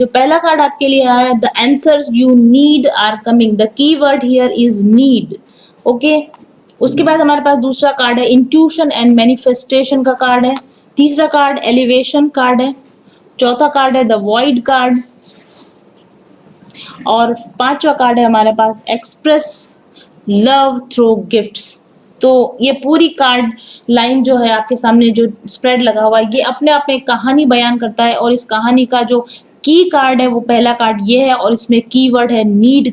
जो पहला कार्ड आपके लिए आया है, the answers you need are coming, the keyword here is need. Okay, उसके बाद हमारे पास दूसरा कार्ड है इंट्यूशन एंड मैनिफेस्टेशन का कार्ड है। तीसरा कार्ड एलिवेशन कार्ड है। चौथा कार्ड है द वॉइड कार्ड। और पांचवा कार्ड है हमारे पास एक्सप्रेस लव थ्रू गिफ्ट्स। तो ये पूरी कार्ड लाइन जो है आपके सामने जो स्प्रेड लगा हुआ है, ये अपने आप में एक कहानी बयान करता है। और इस कहानी का जो की कार्ड है वो पहला कार्ड ये है, और इसमें कीवर्ड है नीड।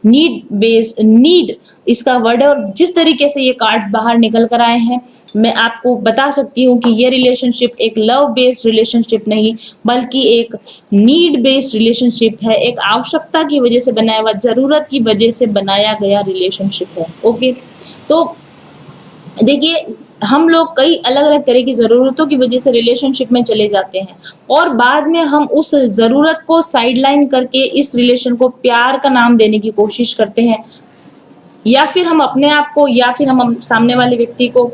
नीड बेस नीड इसका वर्ड है। और जिस तरीके से ये कार्ड्स बाहर निकल कर आए हैं, मैं आपको बता सकती हूँ कि ये रिलेशनशिप एक लव बेस्ड रिलेशनशिप नहीं, बल्कि एक नीड बेस्ड रिलेशनशिप है। एक आवश्यकता की वजह से बनाया हुआ, जरूरत की वजह से बनाया गया रिलेशनशिप है। ओके, तो देखिए, हम लोग कई अलग अलग तरह की जरूरतों की वजह से रिलेशनशिप में चले जाते हैं, और बाद में हम उस जरूरत को साइडलाइन करके इस रिलेशन को प्यार का नाम देने की कोशिश करते हैं, या फिर हम अपने आप को या फिर हम सामने वाले व्यक्ति को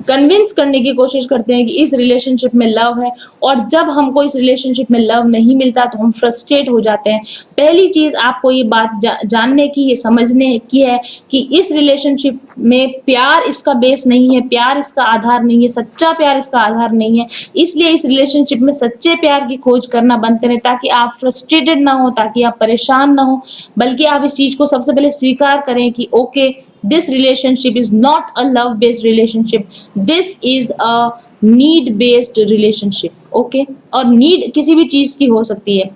कन्विंस करने की कोशिश करते हैं कि इस रिलेशनशिप में लव है। और जब हमको इस रिलेशनशिप में लव नहीं मिलता तो हम फ्रस्ट्रेट हो जाते हैं। पहली चीज आपको ये बात जानने की, ये समझने की है कि इस रिलेशनशिप में प्यार इसका बेस नहीं है, प्यार इसका आधार नहीं है, सच्चा प्यार इसका आधार नहीं है। इसलिए इस रिलेशनशिप में सच्चे प्यार की खोज करना बंद करें, ताकि आप फ्रस्ट्रेटेड ना हो, ताकि आप परेशान ना हो, बल्कि आप इस चीज को सबसे पहले स्वीकार करें कि okay, this relationship is not a love based relationship, this is a need based relationship. Okay, और नीड किसी भी चीज की हो सकती है।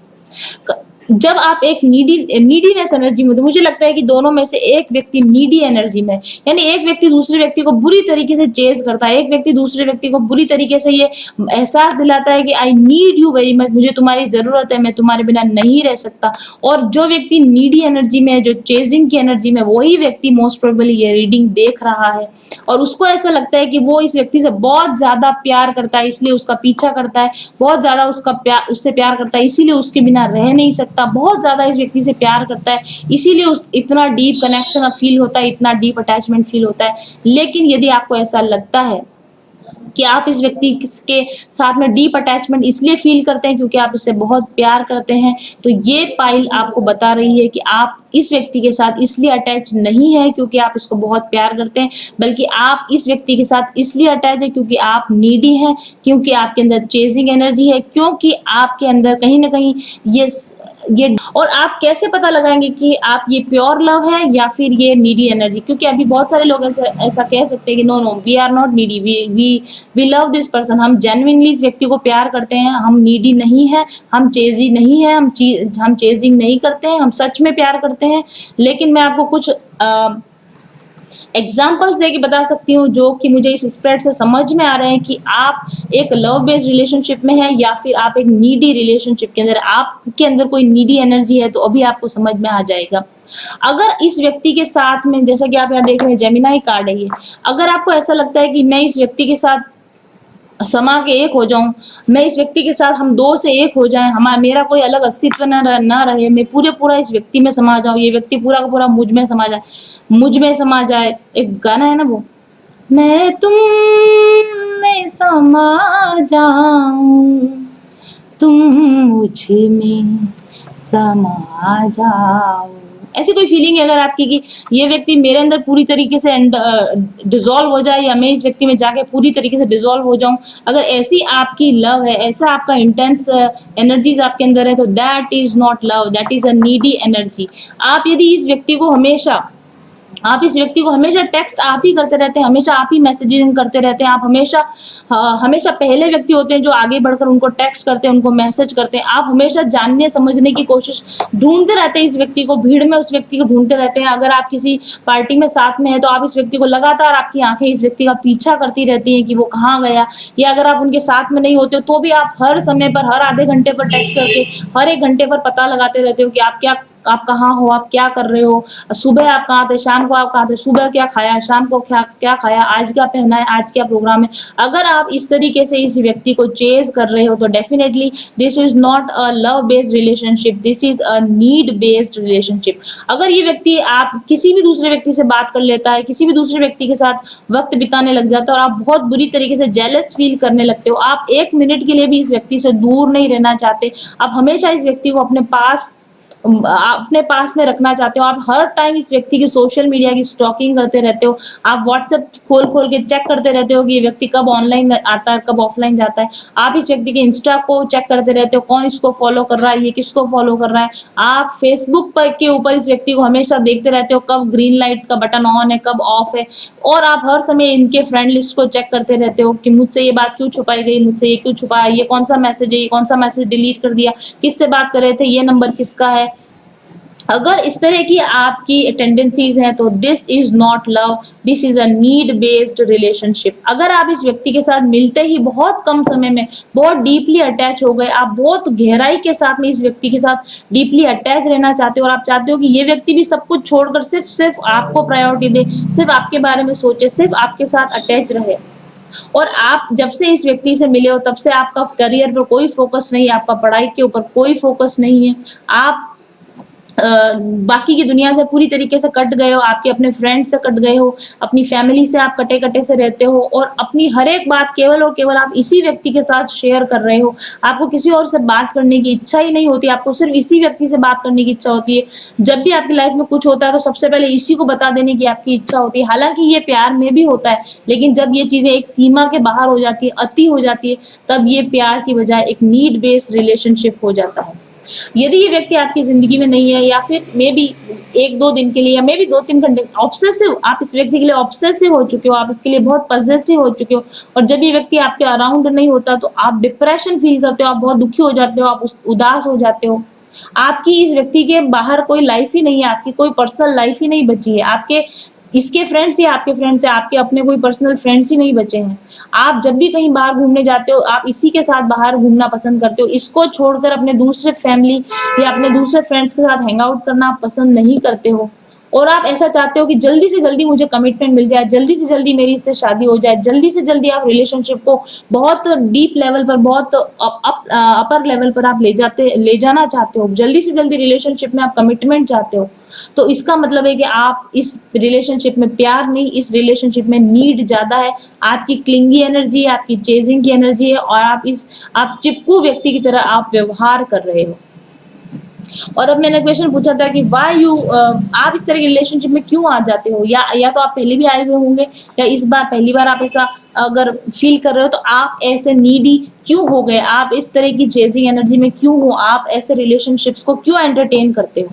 जब आप एक नीडीनेस एनर्जी में, तो मुझे लगता है कि दोनों में से एक व्यक्ति नीडी एनर्जी में, यानी एक व्यक्ति दूसरे व्यक्ति को बुरी तरीके से चेज करता है, एक व्यक्ति दूसरे व्यक्ति को बुरी तरीके से ये एहसास दिलाता है कि I need you very much, मुझे तुम्हारी जरूरत है, मैं तुम्हारे बिना नहीं रह सकता। और जो व्यक्ति नीडी एनर्जी में है, जो चेजिंग की एनर्जी में, वही व्यक्ति मोस्ट प्रोबेबली ये रीडिंग देख रहा है, और उसको ऐसा लगता है कि वो इस व्यक्ति से बहुत ज्यादा प्यार करता है, इसलिए उसका पीछा करता है, बहुत ज्यादा उससे प्यार करता है, इसीलिए उसके बिना रह नहीं सकता, बहुत ज्यादा इस व्यक्ति से प्यार करता है, इसीलिए उस इतना डीप कनेक्शन फील होता है, इतना डीप अटैचमेंट फील होता है। लेकिन यदि आपको ऐसा लगता है कि आप इस व्यक्ति के साथ में डीप अटैचमेंट इसलिए फील करते हैं क्योंकि आप इससे बहुत प्यार करते हैं, तो ये पाइल आपको बता रही है कि आप इस व्यक्ति के साथ इसलिए अटैच नहीं है क्योंकि आप इसको बहुत प्यार करते हैं, बल्कि आप इस व्यक्ति के साथ इसलिए अटैच है क्योंकि आप नीडी हैं, क्योंकि आपके अंदर चेजिंग एनर्जी है, क्योंकि आपके अंदर कहीं ना कहीं ये और आप कैसे पता लगाएंगे कि आप ये प्योर लव है या फिर ये नीडी एनर्जी? क्योंकि अभी बहुत सारे लोग ऐसा कह सकते हैं कि no no, we are not needy, we love this person, हम जेन्युइनली इस व्यक्ति को प्यार करते हैं, हम नीडी नहीं है, हम चेजी नहीं है, हम चेजिंग नहीं करते हैं, हम सच में प्यार करते हैं। लेकिन मैं आपको कुछ एग्जाम्पल्स देके बता सकती हूँ जो कि मुझे इस स्प्रेड से समझ में आ रहे हैं कि आप एक लव बेस्ड रिलेशनशिप में है या फिर आप एक नीडी रिलेशनशिप के अंदर, आपके अंदर कोई नीडी एनर्जी है, तो अभी आपको समझ में आ जाएगा। अगर इस व्यक्ति के साथ में, जैसा कि आप यहाँ देख रहे हैं जेमिनाई कार्ड है ये, अगर आपको ऐसा लगता है कि मैं इस व्यक्ति के साथ समा के एक हो जाऊं, मैं इस व्यक्ति के साथ, हम दो से एक हो जाएं, हमारा मेरा कोई अलग अस्तित्व ना रहे, मैं पूरा इस व्यक्ति में समा जाऊं, ये व्यक्ति पूरा का पूरा मुझ में समा जाए। एक गाना है ना वो, मैं तुम में समा जाऊं, तुम मुझ में समा जाओ, ऐसी कोई फीलिंग है अगर आपकी कि ये व्यक्ति मेरे अंदर पूरी तरीके से डिसॉल्व हो जाए, या मैं इस व्यक्ति में जाके पूरी तरीके से डिसॉल्व हो जाऊं, अगर ऐसी आपकी लव है, ऐसा आपका इंटेंस एनर्जीज आपके अंदर है, तो that is not love, that is a needy energy. आप यदि इस व्यक्ति को हमेशा आप इस व्यक्ति को हमेशा टेक्स्ट आप ही करते रहते हैं, हमेशा आप ही मैसेजिंग करते रहते हैं, आप हमेशा पहले व्यक्ति होते हैं जो आगे बढ़कर उनको टेक्स्ट करते हैं, उनको मैसेज करते हैं, आप हमेशा जानने समझने की कोशिश ढूंढते रहते हैं इस व्यक्ति को, भीड़ में उस व्यक्ति को ढूंढते रहते हैं। अगर आप किसी पार्टी में साथ में है तो आप इस व्यक्ति को लगातार, आपकी आंखें इस व्यक्ति का पीछा करती रहती हैं कि वो कहाँ गया, या अगर आप उनके साथ में नहीं होते तो भी आप हर समय पर, हर आधे घंटे पर टेक्स्ट करके, हर एक घंटे पर पता लगाते रहते हो कि आप क्या आप कहाँ हो, आप क्या कर रहे हो, सुबह आप कहाँ थे, शाम को आप कहाँ थे, सुबह क्या खाया, शाम को क्या क्या खाया, आज क्या पहना है, आज क्या प्रोग्राम है। अगर आप इस तरीके से इस व्यक्ति को चेज़ कर रहे हो तो definitely this is not a love based relationship, this is a need based relationship. अगर ये व्यक्ति आप किसी भी दूसरे व्यक्ति से बात कर लेता है, किसी भी दूसरे व्यक्ति के साथ वक़्त बिताने लग जाता है और आप बहुत बुरी तरीके से जेलस फ़ील करने लगते हो, आप 1 मिनट के लिए भी इस व्यक्ति से दूर नहीं रहना चाहते, आप हमेशा इस व्यक्ति को अपने पास में रखना चाहते हो, आप हर टाइम इस व्यक्ति की सोशल मीडिया की स्टॉकिंग करते रहते हो, आप व्हाट्सएप खोल-खोल के चेक करते रहते हो कि ये व्यक्ति कब ऑनलाइन आता है, कब ऑफलाइन जाता है। आप इस व्यक्ति के इंस्टा को चेक करते रहते हो, कौन इसको फॉलो कर रहा है, ये किसको फॉलो कर रहा है। आप फेसबुक पर के ऊपर इस व्यक्ति को हमेशा देखते रहते हो, कब ग्रीन लाइट का बटन ऑन है, कब ऑफ है और आप हर समय इनके फ्रेंड लिस्ट को चेक करते रहते हो कि मुझसे ये बात क्यों छुपाई गई, मुझसे ये क्यों छुपाया, ये कौन-सा मैसेज है, ये कौन-सा मैसेज डिलीट कर दिया, किससे बात कर रहे थे, ये नंबर किसका है। अगर इस तरह की आपकी टेंडेंसीज हैं तो this is not love, this is a need based relationship. अगर आप इस व्यक्ति के साथ मिलते ही बहुत कम समय में बहुत डीपली अटैच हो गए, आप बहुत गहराई के साथ में इस व्यक्ति के साथ डीपली अटैच रहना चाहते हो और आप चाहते हो कि ये व्यक्ति भी सब कुछ छोड़कर सिर्फ सिर्फ आपको प्रायोरिटी दे, सिर्फ आपके बारे में सोचे, सिर्फ आपके साथ अटैच रहे और आप जब से इस व्यक्ति से मिले हो तब से आपका करियर पर कोई फोकस नहीं है, आपका पढ़ाई के ऊपर कोई फोकस नहीं है, आप अ, बाकी की दुनिया से पूरी तरीके से कट गए हो, आपके अपने फ्रेंड से कट गए हो, अपनी फैमिली से आप कटे-कटे से रहते हो और अपनी हर एक बात केवल और केवल आप इसी व्यक्ति के साथ शेयर कर रहे हो। आपको किसी और से बात करने की इच्छा ही नहीं होती, आपको सिर्फ़ इसी व्यक्ति से बात करने की इच्छा होती है। जब भी आपकी लाइफ़ में कुछ होता है तो सबसे पहले इसी को बता देने की आपकी इच्छा होती है। हालाँकि ये प्यार में भी होता है, लेकिन जब ये चीज़ें एक सीमा के बाहर हो जाती है, अति हो जाती है, तब ये प्यार की बजाय एक नीड बेस्ड रिलेशनशिप हो जाता है। यदि ये व्यक्ति आपकी ज़िंदगी में नहीं है या फिर मेबी 1-2 दिन के लिए या मेबी 2-3 घंटे ऑब्सेसिव आप इस व्यक्ति के लिए ऑब्सेसिव हो चुके हो, आप इसके लिए बहुत पॉसेसिव हो चुके हो और जब ये व्यक्ति आपके अराउंड नहीं होता तो आप डिप्रेशन फ़ील करते हो, आप बहुत दुखी हो जाते हो, आप उदास हो जाते हो। आपकी इस व्यक्ति के बाहर कोई लाइफ़ ही नहीं है, आपकी कोई पर्सनल लाइफ़ ही नहीं बची है। आपके इसके फ्रेंड्स ही आपके फ्रेंड्स हैं, आपके अपने कोई पर्सनल फ्रेंड्स ही नहीं बचे हैं। आप जब भी कहीं बाहर घूमने जाते हो, आप इसी के साथ बाहर घूमना पसंद करते हो। इसको छोड़कर अपने दूसरे फैमिली या अपने दूसरे फ्रेंड्स के साथ हैंग आउट करना आप पसंद नहीं करते हो। और आप ऐसा चाहते हो कि जल्दी से जल्दी मुझे कमिटमेंट मिल जाए, जल्दी से जल्दी मेरी इससे शादी हो जाए, जल्दी से जल्दी आप रिलेशनशिप को बहुत डीप लेवल पर, बहुत अपर लेवल पर आप ले जाना चाहते हो। जल्दी से जल्दी रिलेशनशिप में आप कमिटमेंट चाहते हो। तो इसका मतलब है कि आप इस रिलेशनशिप में प्यार नहीं, इस रिलेशनशिप में नीड ज़्यादा है। आपकी क्लिंगी एनर्जी है, आपकी चेज़िंग की एनर्जी है और आप चिपकू व्यक्ति की तरह आप व्यवहार कर रहे हो। और अब मैंने क्वेश्चन पूछा था कि आप इस तरह के रिलेशनशिप में क्यों आ जाते हो? या तो आप पहले भी आए हुए होंगे या इस बार पहली बार आप ऐसा अगर फ़ील कर रहे हो तो आप ऐसे नीडी क्यों हो गए? आप इस तरह की चेज़िंग एनर्जी में क्यों हो? आप ऐसे रिलेशनशिप्स को क्यों एंटरटेन करते हो?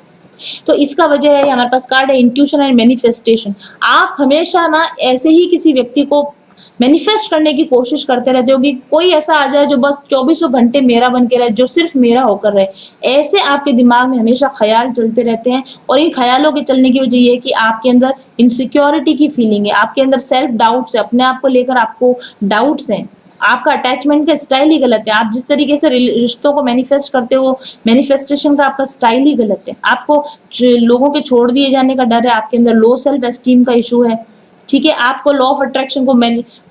तो इसका वजह है हमारे पास कार्ड है इंट्यूशन एंड मैनिफेस्टेशन। आप हमेशा ना ऐसे ही किसी व्यक्ति को मैनिफेस्ट करने की कोशिश करते रहते हो कि कोई ऐसा आ जाए जो बस चौबीसों घंटे मेरा बन के रहे, जो सिर्फ मेरा होकर रहे। ऐसे आपके दिमाग में हमेशा ख्याल चलते रहते हैं और इन ख्यालों के चलने की वजह ये है कि आपके अंदर इनसिक्योरिटी की फीलिंग है, आपके अंदर सेल्फ डाउट्स है, अपने आप को लेकर आपको डाउट्स हैं। आपका अटैचमेंट का स्टाइल ही गलत है। आप जिस तरीके से रिश्तों को मैनिफेस्ट करते हो, मैनिफेस्टेशन का आपका स्टाइल ही गलत है। आपको लोगों के छोड़ दिए जाने का डर है, आपके अंदर लो सेल्फ एस्टीम का इशू है। ठीक है, आपको लॉ ऑफ अट्रैक्शन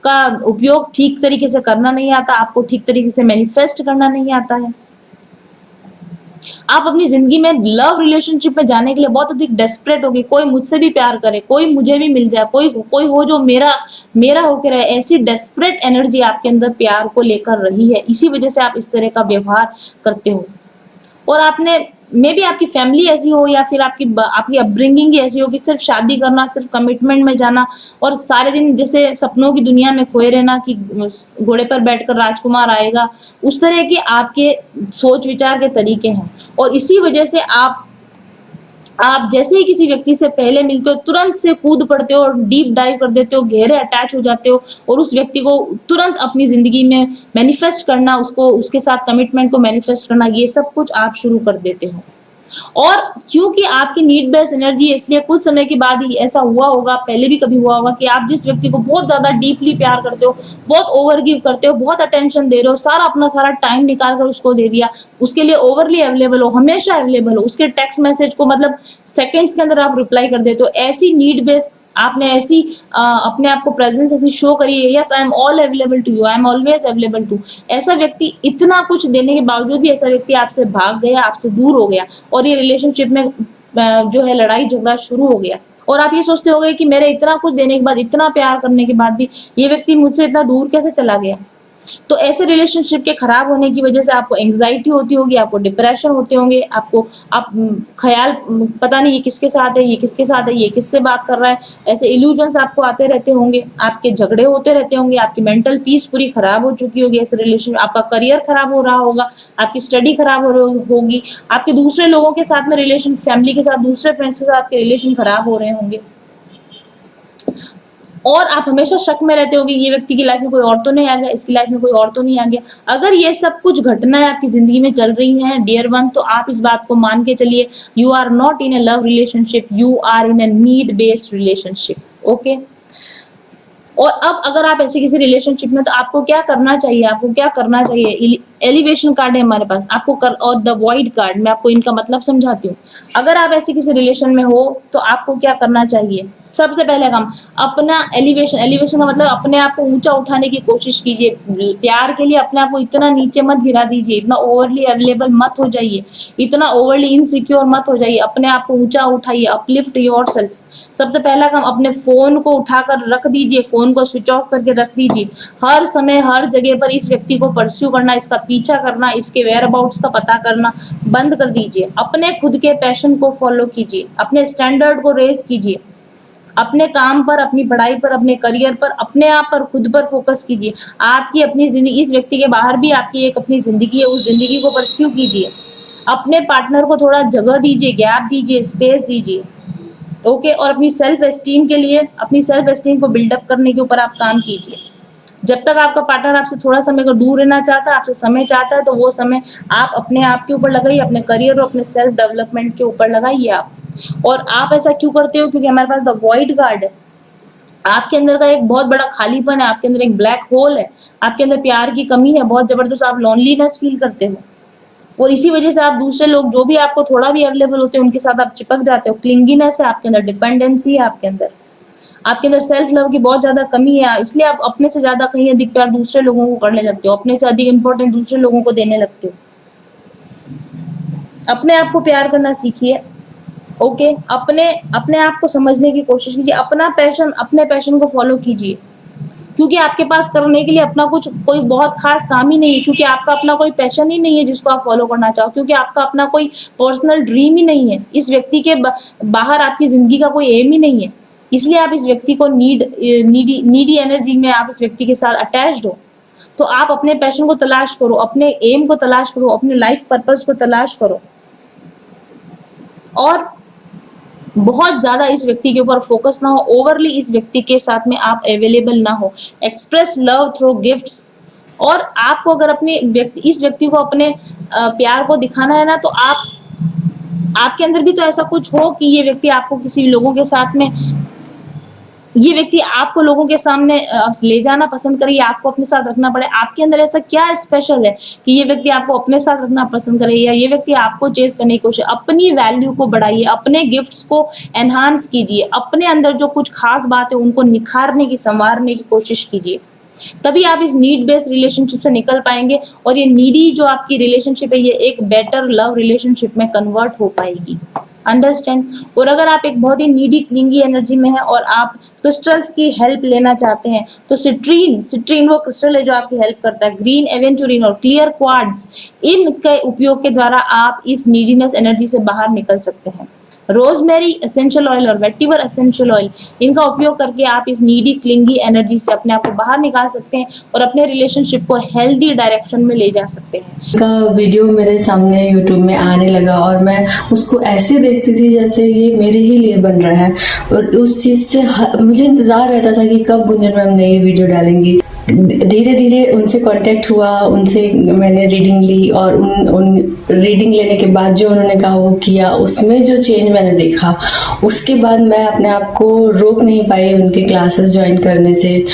का उपयोग ठीक तरीके से करना नहीं आता, आपको ठीक तरीके से मैनिफेस्ट करना नहीं आता है। आप अपनी ज़िंदगी में लव रिलेशनशिप में जाने के लिए बहुत अधिक डेस्परेट हो गए, कोई मुझसे भी प्यार करे, कोई मुझे भी मिल जाए, कोई कोई हो जो मेरा मेरा होके रहे, ऐसी डेस्परेट एनर्जी आपके अंदर प्यार को लेकर रही है। इसी वजह से आप इस तरह का व्यवहार करते हो। और आपने मेबी आपकी फैमिली ऐसी हो या फिर आपकी अपब्रिंगिंग ही ऐसी हो कि सिर्फ शादी करना, सिर्फ कमिटमेंट में जाना और सारे दिन जैसे सपनों की दुनिया में खोए रहना कि घोड़े पर बैठकर राजकुमार आएगा, उस तरह के आपके सोच विचार के तरीके हैं। और इसी वजह से आप जैसे ही किसी व्यक्ति से पहले मिलते हो तुरंत से कूद पड़ते हो और डीप डाइव कर देते हो, गहरे अटैच हो जाते हो और उस व्यक्ति को तुरंत अपनी ज़िंदगी में मैनिफेस्ट करना, उसके साथ कमिटमेंट को मैनिफेस्ट करना, ये सब कुछ आप शुरू कर देते हो। और क्योंकि आपकी नीड बेस्ड एनर्जी है, इसलिए कुछ समय के बाद ही ऐसा हुआ होगा, पहले भी कभी हुआ होगा कि आप जिस व्यक्ति को बहुत ज़्यादा डीपली प्यार करते हो, बहुत ओवर गिव करते हो, बहुत अटेंशन दे रहे हो, सारा अपना सारा टाइम निकाल कर उसको दे दिया, उसके लिए ओवरली अवेलेबल हो, हमेशा अवेलेबल हो, उसके टेक्स्ट मैसेज को मतलब सेकंड्स के अंदर आप रिप्लाई कर देते हो। ऐसी नीड बेस्ड आपने ऐसी अपने आप को प्रेजेंस ऐसी शो करी है, yes I am all available to you, I am always available to. ऐसा व्यक्ति, इतना कुछ देने के बावजूद भी ऐसा व्यक्ति आपसे भाग गया, आपसे दूर हो गया और ये रिलेशनशिप में जो है लड़ाई झगड़ा शुरू हो गया। और आप ये सोचते होगे कि मेरे इतना कुछ देने के बाद, इतना प्यार करने के बाद भी ये व्यक्ति मुझसे इतना दूर कैसे चला गया। तो ऐसे रिलेशनशिप के खराब होने की वजह से आपको एंग्जाइटी होती होगी, आपको डिप्रेशन होते होंगे, आपको आप ख्याल पता नहीं ये किसके साथ है, ये किसके साथ है, ये किससे बात कर रहा है, ऐसे इल्यूजन्स आपको आते रहते होंगे, आपके झगड़े होते रहते होंगे, आपकी मेंटल पीस पूरी खराब हो चुकी होगी ऐसे रिलेशन, आपका करियर खराब हो रहा होगा, आपकी स्टडी खराब होगी, आपके दूसरे लोगों के साथ में रिलेशन, फैमिली के साथ, दूसरे फ्रेंड्स के साथ आपके रिलेशन खराब हो रहे होंगे और आप हमेशा शक में रहते होगे ये व्यक्ति की लाइफ में कोई और तो नहीं आ गया, इसकी लाइफ में कोई और तो नहीं आ गया। अगर ये सब कुछ घटनाएं आपकी जिंदगी में चल रही हैं डियर वन, तो आप इस बात को मान के चलिए, you are not in a love relationship, you are in a need based relationship. Okay. और अब अगर आप ऐसे किसी रिलेशनशिप में, तो आपको क्या करना चाहिए, आपको क्या करना चाहिए। एलिवेशन कार्ड है हमारे पास, आपको कर, और द वॉइड कार्ड, मैं आपको इनका मतलब समझाती हूँ। अगर आप ऐसे किसी रिलेशन में हो तो आपको क्या करना चाहिए। सबसे पहले काम, अपना एलिवेशन, एलिवेशन का मतलब अपने आप को ऊंचा उठाने की कोशिश कीजिए। प्यार के लिए अपने आप को इतना नीचे मत गिरा दीजिए, इतना ओवरली अवेलेबल मत हो जाइए, इतना ओवरली इनसिक्योर मत हो जाइए, अपने आप को ऊंचा उठाइए, अपलिफ्ट योरसेल्फ। सबसे पहला काम, अपने फोन को उठाकर रख दीजिए, फोन को स्विच ऑफ करके रख दीजिए। हर समय हर जगह पर इस व्यक्ति को परस्यू करना, इसका पीछा करना, इसके वेयर अबाउट्स का पता करना बंद कर दीजिए। अपने खुद के पैशन को फॉलो कीजिए, अपने स्टैंडर्ड को रेज कीजिए, अपने काम पर, अपनी पढ़ाई पर, अपने करियर पर, अपने आप पर, खुद पर फोकस कीजिए। आपकी अपनी जिंदगी, इस व्यक्ति के बाहर भी आपकी एक अपनी जिंदगी है, उस जिंदगी को परस्यू कीजिए। अपने पार्टनर को थोड़ा जगह दीजिए, गैप दीजिए, स्पेस दीजिए। ओके। और अपनी सेल्फ एस्टीम के लिए, अपनी सेल्फ एस्टीम को बिल्डअप करने के ऊपर आप काम कीजिए। जब तक आपका पार्टनर आपसे थोड़ा समय को दूर रहना चाहता है, आपसे समय चाहता है, तो वो समय आप अपने आप के ऊपर लगाइए, अपने करियर और अपने सेल्फ डेवलपमेंट के ऊपर लगाइए आप। और आप ऐसा क्यों करते हो, क्योंकि हमारे पास द वॉइड कार्ड है। आपके अंदर का एक बहुत बड़ा खालीपन है, आपके अंदर एक ब्लैक होल है, आपके अंदर प्यार की कमी है, बहुत जबरदस्त आप लोनलीनेस फील करते हो। और इसी वजह से आप दूसरे लोग जो भी आपको थोड़ा भी अवेलेबल होते हैं उनके साथ आप चिपक जाते हो। क्लिंगीनेस है आपके अंदर, डिपेंडेंसी है आपके अंदर, आपके अंदर सेल्फ लव की बहुत ज्यादा कमी है, इसलिए आप अपने से ज्यादा कहीं अधिक प्यार दूसरे लोगों को करने लगते हो, अपने से अधिक इंपॉर्टेंट दूसरे लोगों को देने लगते हो। अपने आप को प्यार करना सीखिए। ओके। अपने अपने आप को समझने की कोशिश कीजिए, अपना पैशन, अपने पैशन को फॉलो कीजिए, क्योंकि आपके पास करने के लिए अपना कुछ कोई बहुत खास काम ही नहीं है, क्योंकि आपका अपना कोई पैशन ही नहीं है जिसको आप फॉलो करना चाहो, क्योंकि आपका अपना कोई पर्सनल ड्रीम ही नहीं है, इस व्यक्ति के बाहर आपकी जिंदगी का कोई एम ही नहीं है, इसलिए आप इस व्यक्ति को नीडी एनर्जी में आप इस व्यक्ति के साथ अटैच्ड हो। तो आप अपने पैशन को तलाश करो, अपने एम को तलाश करो, अपने लाइफ पर्पस को तलाश करो और बहुत ज्यादा इस व्यक्ति के ऊपर फोकस ना हो, ओवरली इस व्यक्ति के साथ में आप अवेलेबल ना हो। Express love through gifts. और आपको अगर अपने इस व्यक्ति को अपने प्यार को दिखाना है ना, तो आपके अंदर भी तो ऐसा कुछ हो कि ये व्यक्ति आपको किसी लोगों के साथ में, ये व्यक्ति आपको लोगों के सामने ले जाना पसंद करे या आपको अपने साथ रखना पड़े। आपके अंदर ऐसा क्या स्पेशल है कि ये व्यक्ति आपको अपने साथ रखना पसंद करे या ये व्यक्ति आपको चेज करने की कोशिश। अपनी वैल्यू को बढ़ाइए, अपने गिफ्ट्स को एनहांस कीजिए, अपने अंदर जो कुछ खास बात है उनको निखारने की, संवारने की कोशिश कीजिए। तभी आप इस नीड बेस्ड रिलेशनशिप से निकल पाएंगे और ये नीडी जो आपकी रिलेशनशिप है ये एक बेटर लव रिलेशनशिप में कन्वर्ट हो पाएगी। अंडरस्टैंड। और अगर आप एक बहुत ही नीडी क्लिंगी एनर्जी में है और आप क्रिस्टल्स की हेल्प लेना चाहते हैं, तो सिट्रीन वो क्रिस्टल है जो आपकी हेल्प करता है। ग्रीन एवेंचुरिन और क्लियर क्वार्ट्ज, इनके उपयोग के द्वारा आप इस नीडीनेस एनर्जी से बाहर निकल सकते हैं। रोजमेरी एसेंशियल ऑयल और वेटिवर एसेंशियल ऑयल, इनका उपयोग करके आप इस नीडी क्लिंगी एनर्जी से अपने आप को बाहर निकाल सकते हैं और अपने रिलेशनशिप को हेल्दी डायरेक्शन में ले जा सकते हैं। का वीडियो मेरे सामने यूट्यूब में आने लगा और मैं उसको ऐसे देखती थी जैसे ये मेरे ही लिए बन रहा है और उस चीज़ से मुझे इंतज़ार रहता था कि कब गुंजन मैम नई वीडियो डालेंगी। धीरे धीरे उनसे कांटेक्ट हुआ, उनसे मैंने रीडिंग ली और उन रीडिंग लेने के बाद जो उन्होंने कहा वो किया, उसमें जो चेंज मैंने देखा, उसके बाद मैं अपने आप को रोक नहीं पाई उनके क्लासेस ज्वाइन करने से।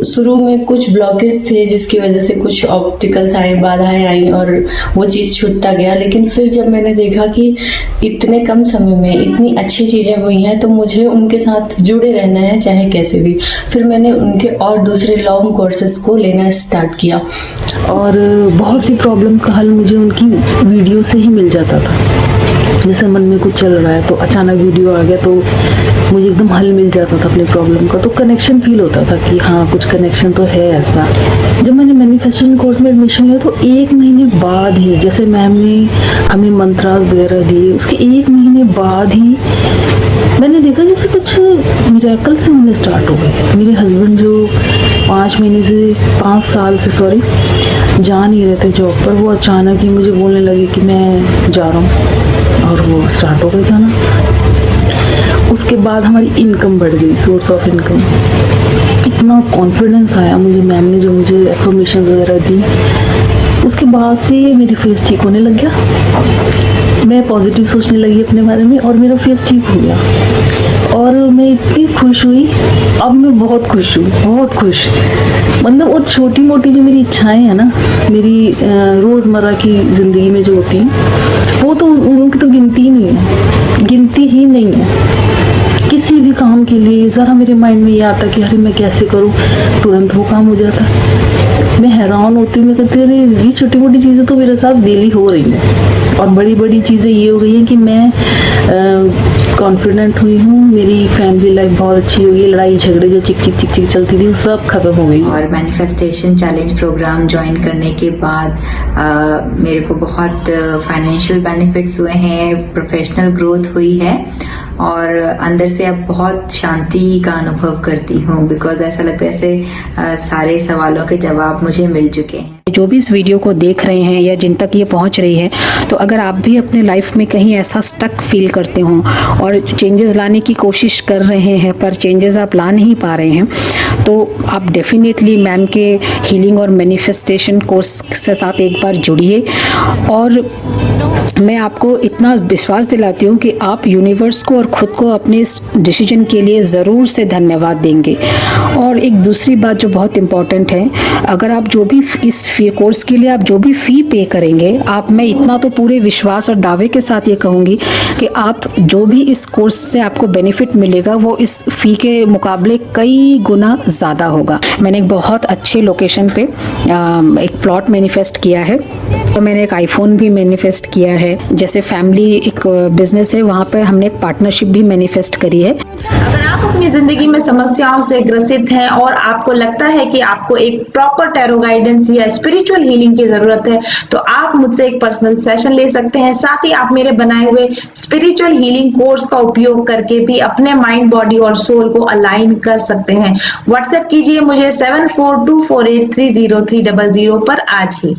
शुरू में कुछ ब्लॉकेज थे जिसकी वजह से कुछ ऑब्स्टिकल्स आए, बाधाएं आई और वो चीज़ छूटता गया। लेकिन फिर जब मैंने देखा कि इतने कम समय में इतनी अच्छी चीज़ें हुई हैं तो मुझे उनके साथ जुड़े रहना है चाहे कैसे भी। फिर मैंने उनके और दूसरे लॉन्ग कोर्सेज को लेना स्टार्ट किया और बहुत सी प्रॉब्लम का हल मुझे उनकी वीडियो से ही मिल जाता था। जैसे मन में कुछ चल रहा है तो अचानक वीडियो आ गया तो मुझे एकदम हल मिल जाता था अपनी प्रॉब्लम का। तो कनेक्शन फील होता था कि हाँ कुछ कनेक्शन तो है ऐसा। जब मैंने मैनिफेस्टेशन कोर्स में एडमिशन लिया तो 1 महीने बाद ही, जैसे मैम ने हमें मंत्रास वगैरह दिए, उसके 1 महीने बाद ही मैंने देखा जैसे कुछ मिरेकल से होने स्टार्ट हो गए। मेरे हस्बैंड जो 5 साल से जा नहीं रहे थे जॉब पर, वो अचानक ही मुझे बोलने लगे कि मैं जा रहा हूँ और वो स्टार्ट हो गए जाना। उसके बाद हमारी इनकम बढ़ गई, सोर्स ऑफ इनकम। इतना कॉन्फिडेंस आया मुझे, मैम ने जो मुझे एफर्मेशन वगैरह दी, उसके बाद से मेरी फेस ठीक होने लग गया। मैं पॉजिटिव सोचने लगी अपने बारे में और मेरा फेस ठीक हो गया और मैं इतनी खुश हुई। अब मैं बहुत खुश हूँ, बहुत खुश। मतलब वो छोटी मोटी जो मेरी इच्छाएं हैं ना, मेरी रोज़मर्रा की ज़िंदगी में जो होती हैं, वो तो उनकी तो गिनती ही नहीं है, गिनती ही नहीं है। किसी भी काम के लिए ज़रा मेरे माइंड में ये आता कि अरे मैं कैसे करूँ, तुरंत वो काम हो जाता। मैं हैरान होती हूँ, मैं कहती अरे ये छोटी मोटी चीज़ें तो मेरे साथ डेली हो रही हैं। और बड़ी बड़ी चीज़ें ये हो गई हैं कि मैं कॉन्फिडेंट हुई हूँ, मेरी फैमिली लाइफ बहुत अच्छी हुई है, लड़ाई झगड़े जो चिक चिक चलती थी वो सब खत्म हो गई। और मैनिफेस्टेशन चैलेंज प्रोग्राम ज्वाइन करने के बाद मेरे को बहुत फाइनेंशियल बेनिफिट्स हुए हैं, प्रोफेशनल ग्रोथ हुई है और अंदर से अब बहुत शांति का अनुभव करती हूँ। बिकॉज ऐसा लगता है जैसे सारे सवालों के जवाब मुझे मिल चुके हैं। जो भी इस वीडियो को देख रहे हैं या जिन तक ये पहुंच रही है, तो अगर आप भी अपने लाइफ में कहीं ऐसा स्टक फील करते हो और चेंजेस लाने की कोशिश कर रहे हैं पर चेंजेस आप ला नहीं पा रहे हैं, तो आप डेफिनेटली मैम के हीलिंग और मैनिफेस्टेशन कोर्स के साथ एक बार जुड़िए। और मैं आपको इतना विश्वास दिलाती हूँ कि आप यूनिवर्स को और ख़ुद को अपने इस डिसीजन के लिए ज़रूर से धन्यवाद देंगे। और एक दूसरी बात जो बहुत इम्पॉर्टेंट है, अगर आप जो भी इस कोर्स के लिए आप जो भी फ़ी पे करेंगे, आप, मैं इतना तो पूरे विश्वास और दावे के साथ ये कहूँगी कि आप जो भी इस कोर्स से आपको बेनिफिट मिलेगा वो इस फ़ी के मुकाबले कई गुना ज़्यादा होगा। मैंने एक बहुत अच्छे लोकेशन पे एक प्लॉट मैनिफेस्ट किया है और मैंने एक आईफोन भी मैनिफेस्ट किया है। जैसे फैमिली एक बिजनेस है, वहाँ पर हमने एक पार्टनरशिप भी मैनिफेस्ट करी है। अगर आप अपनी जिंदगी में समस्याओं से ग्रसित हैं और आपको लगता है कि आपको एक प्रॉपर टैरो गाइडेंस या स्पिरिचुअल हीलिंग की जरूरत है, तो आप मुझसे एक पर्सनल सेशन ले सकते हैं। साथ ही आप मेरे बनाए हुए स्पिरिचुअल हीलिंग कोर्स का उपयोग करके भी अपने माइंड, बॉडी और सोल को अलाइन कर सकते हैं। व्हाट्सएप कीजिए मुझे 7424830300 पर आज ही।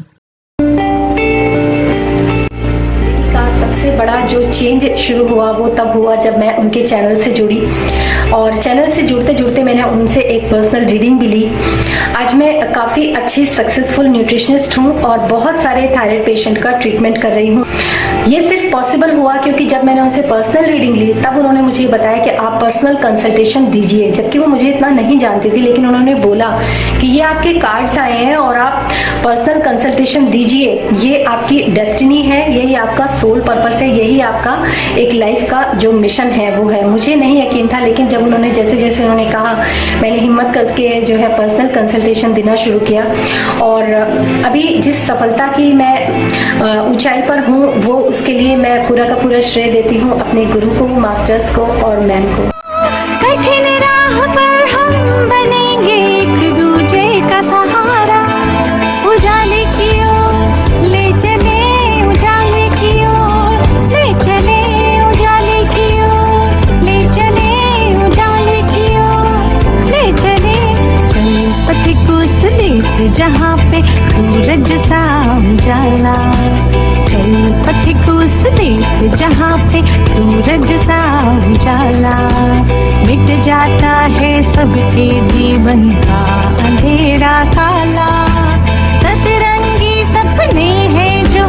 सबसे बड़ा जो चेंज शुरू हुआ वो तब हुआ जब मैं उनके चैनल से जुड़ी और चैनल से जुड़ते जुड़ते मैंने उनसे एक पर्सनल रीडिंग भी ली। आज मैं काफ़ी अच्छी सक्सेसफुल न्यूट्रिशनिस्ट हूँ और बहुत सारे थायराइड पेशेंट का ट्रीटमेंट कर रही हूँ। ये सिर्फ पॉसिबल हुआ क्योंकि जब मैंने उनसे पर्सनल रीडिंग ली तब उन्होंने मुझे बताया कि आप पर्सनल कंसल्टेशन दीजिए, जबकि वो मुझे इतना नहीं जानती थी। लेकिन उन्होंने बोला कि ये आपके कार्ड्स आए हैं और आप पर्सनल कंसल्टेशन दीजिए, ये आपकी डेस्टिनी है, यही आपका सोल पर्पस है, यही आपका एक लाइफ का जो मिशन है वो है। मुझे नहीं यकीन था, लेकिन जब उन्होंने जैसे जैसे उन्होंने कहा, मैंने हिम्मत करके जो है पर्सनल कंसल्टेशन देना शुरू किया और अभी जिस सफलता की मैं ऊंचाई पर हूँ वो उसके लिए मैं पूरा का पूरा श्रेय देती हूँ अपने गुरु को, मास्टर्स को और मैम को। कठिन राह पर हम बनेंगे एक दूजे का सहारा, उजाले की ओर ले चले, उजाले की ओर ले चले, उजाले की ओर ले चले, उजाले की ओर ले चले। चले पथिक उस देश जहाँ पे सूरज सा उजाला, चल पथिक उस देश जहाँ पे सूरज सा उजाला, मिट जाता है सबके जीवन का अंधेरा काला, सतरंगी सपने हैं जो